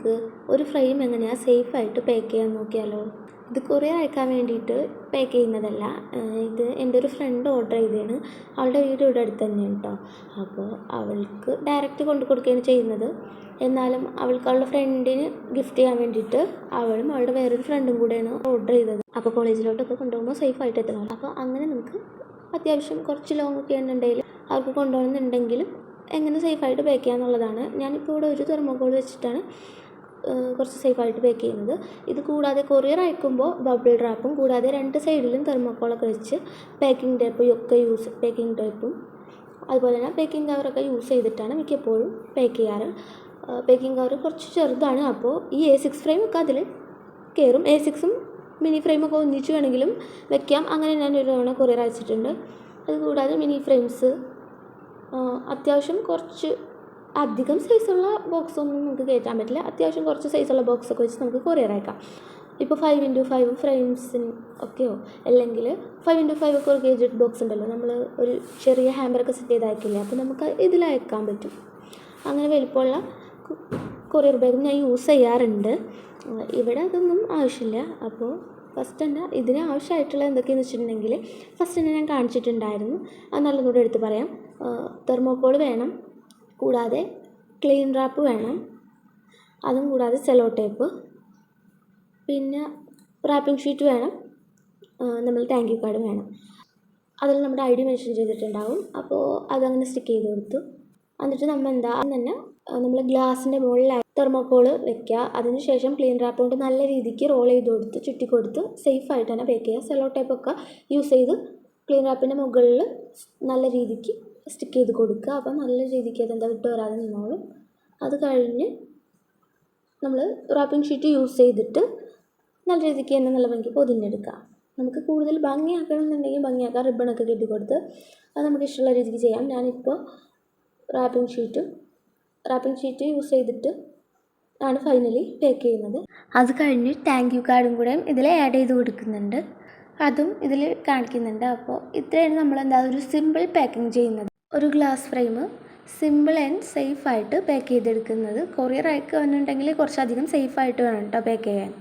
നമുക്ക് ഒരു ഫ്രെയിം എങ്ങനെയാണ് സേഫായിട്ട് പാക്ക് ചെയ്യാൻ നോക്കിയാലോ. ഇത് കൊറിയർ അയക്കാൻ വേണ്ടിയിട്ട് പാക്ക് ചെയ്യുന്നതല്ല. ഇത് എൻ്റെ ഒരു ഫ്രണ്ട് ഓർഡർ ചെയ്തതാണ്. അവളുടെ വീട് ഇവിടെ അടുത്ത് തന്നെയാണ് കേട്ടോ. അപ്പോൾ അവൾക്ക് ഡയറക്റ്റ് കൊണ്ടു കൊടുക്കുകയാണ് ചെയ്യുന്നത്. എന്നാലും അവളുടെ ഫ്രണ്ടിന് ഗിഫ്റ്റ് ചെയ്യാൻ വേണ്ടിയിട്ട് അവളും അവളുടെ വേറൊരു ഫ്രണ്ടും കൂടെയാണ് ഓർഡർ ചെയ്തത്. അപ്പോൾ കോളേജിലോട്ടൊക്കെ കൊണ്ടുപോകുമ്പോൾ സേഫായിട്ട് എത്തണം. അപ്പോൾ അങ്ങനെ നമുക്ക് അത്യാവശ്യം കുറച്ച് ലോങ് ഒക്കെ ഉണ്ടെങ്കിൽ അവർക്ക് കൊണ്ടുപോകണമെന്നുണ്ടെങ്കിലും എങ്ങനെ സേഫായിട്ട് പാക്ക് ചെയ്യാന്നുള്ളതാണ്. ഞാനിപ്പോൾ ഇവിടെ ഒരു തെർമോക്കോൾ വെച്ചിട്ടാണ് കുറച്ച് സേഫായിട്ട് പാക്ക് ചെയ്യുന്നത്. ഇത് കൂടാതെ കൊറിയർ അയക്കുമ്പോൾ ബബിൾ റാപ്പും കൂടാതെ 2 സൈഡിലും തെർമോക്കോളൊക്കെ വെച്ച് പാക്കിംഗ് ടേപ്പും അതുപോലെ തന്നെ പാക്കിംഗ് കവറൊക്കെ യൂസ് ചെയ്തിട്ടാണ് മിക്കപ്പോഴും പാക്ക് ചെയ്യാറ്. പാക്കിംഗ് കവർ കുറച്ച് ചെറുതാണ്. അപ്പോൾ ഈ A6 ഫ്രെയിമൊക്കെ അതിൽ കയറും. A6ഉം മിനി ഫ്രെയിമൊക്കെ ഒന്നിച്ച് വേണമെങ്കിലും വെക്കാം. അങ്ങനെ ഞാൻ ഒരു തവണ കൊറിയർ അയച്ചിട്ടുണ്ട്. അതുകൂടാതെ മിനി ഫ്രെയിംസ് അത്യാവശ്യം കുറച്ച് അധികം സൈസുള്ള ബോക്സൊന്നും നമുക്ക് കയറ്റാൻ പറ്റില്ല. അത്യാവശ്യം കുറച്ച് സൈസുള്ള ബോക്സൊക്കെ വെച്ച് നമുക്ക് കൊറിയർ അയക്കാം. ഇപ്പോൾ 5x5 ഫ്രെയിംസിന് ഒക്കെയോ അല്ലെങ്കിൽ 5x5 ഒക്കെ ഒരു ഗേജറ്റ് ബോക്സ് ഉണ്ടല്ലോ, നമ്മൾ ഒരു ചെറിയ ഹാമ്പറൊക്കെ സെറ്റ് ചെയ്ത് അയക്കില്ല. അപ്പോൾ നമുക്ക് ഇതിൽ അയക്കാൻ പറ്റും. അങ്ങനെ വലിപ്പമുള്ള കൊറിയർ ബാഗ് ഞാൻ യൂസ് ചെയ്യാറുണ്ട്. ഇവിടെ അതൊന്നും ആവശ്യമില്ല. അപ്പോൾ ഫസ്റ്റ് തന്നെ ഇതിന് ആവശ്യമായിട്ടുള്ള എന്തൊക്കെയാണെന്ന് വെച്ചിട്ടുണ്ടെങ്കിൽ ഫസ്റ്റ് തന്നെ ഞാൻ കാണിച്ചിട്ടുണ്ടായിരുന്നു. അത് നല്ലതുകൂടെ എടുത്ത് പറയാം. തെർമോക്കോൾ വേണം, കൂടാതെ ക്ലീൻ റാപ്പ് വേണം, അതും കൂടാതെ സെലോ ടേപ്പ്, പിന്നെ റാപ്പിംഗ് ഷീറ്റ് വേണം, നമ്മൾ താങ്ക് യു കാർഡും വേണം. അതിൽ നമ്മുടെ ID മെൻഷൻ ചെയ്തിട്ടുണ്ടാവും. അപ്പോൾ അതങ്ങനെ സ്റ്റിക്ക് ചെയ്ത് കൊടുത്തു. എന്നിട്ട് നമ്മൾ ഗ്ലാസിൻ്റെ മുകളിലായി തെർമോക്കോൾ വെക്കുക. അതിനുശേഷം ക്ലീൻ റാപ്പ് കൊണ്ട് നല്ല രീതിക്ക് റോൾ ചെയ്ത് കൊടുത്ത് ചുറ്റിക്കൊടുത്ത് സേഫായിട്ട് തന്നെ പാക്ക് ചെയ്യുക. സെലോ ടേപ്പൊക്കെ യൂസ് ചെയ്ത് ക്ലീൻ റാപ്പിൻ്റെ മുകളിൽ നല്ല രീതിക്ക് സ്റ്റിക്ക് ചെയ്ത് കൊടുക്കുക. അപ്പം നല്ല രീതിക്ക് അതെന്താ വിട്ട് വരാതെ നിന്നോളും. അത് കഴിഞ്ഞ് നമ്മൾ റാപ്പിംഗ് ഷീറ്റ് യൂസ് ചെയ്തിട്ട് നല്ല രീതിക്ക് തന്നെ നല്ല ഭംഗിക്ക് പൊതിഞ്ഞെടുക്കുക. നമുക്ക് കൂടുതൽ ഭംഗിയാക്കണമെന്നുണ്ടെങ്കിൽ ഭംഗിയാക്കാം. റിബണൊക്കെ കെട്ടിക്കൊടുത്ത് അത് നമുക്ക് ഇഷ്ടമുള്ള രീതിക്ക് ചെയ്യാം. ഞാനിപ്പോൾ റാപ്പിംഗ് ഷീറ്റ് യൂസ് ചെയ്തിട്ട് ആണ് ഫൈനലി പാക്ക് ചെയ്യുന്നത്. അത് കഴിഞ്ഞ് താങ്ക് യു കാർഡും കൂടെ ഇതിൽ ആഡ് ചെയ്ത് കൊടുക്കുന്നുണ്ട്. അതും ഇതിൽ കാണിക്കുന്നുണ്ട്. അപ്പോൾ ഇത്രയാണ് നമ്മൾ ഒരു സിമ്പിൾ പാക്കിങ് ചെയ്യുന്നത്. ഒരു ഗ്ലാസ് ഫ്രെയിം സിമ്പിൾ ആൻഡ് സേഫായിട്ട് പാക്ക് ചെയ്തെടുക്കുന്നത്. കൊറിയർ അയക്കുകയാണെന്നുണ്ടെങ്കിൽ കുറച്ചധികം സേഫായിട്ട് വേണം കേട്ടോ പാക്ക് ചെയ്യാൻ.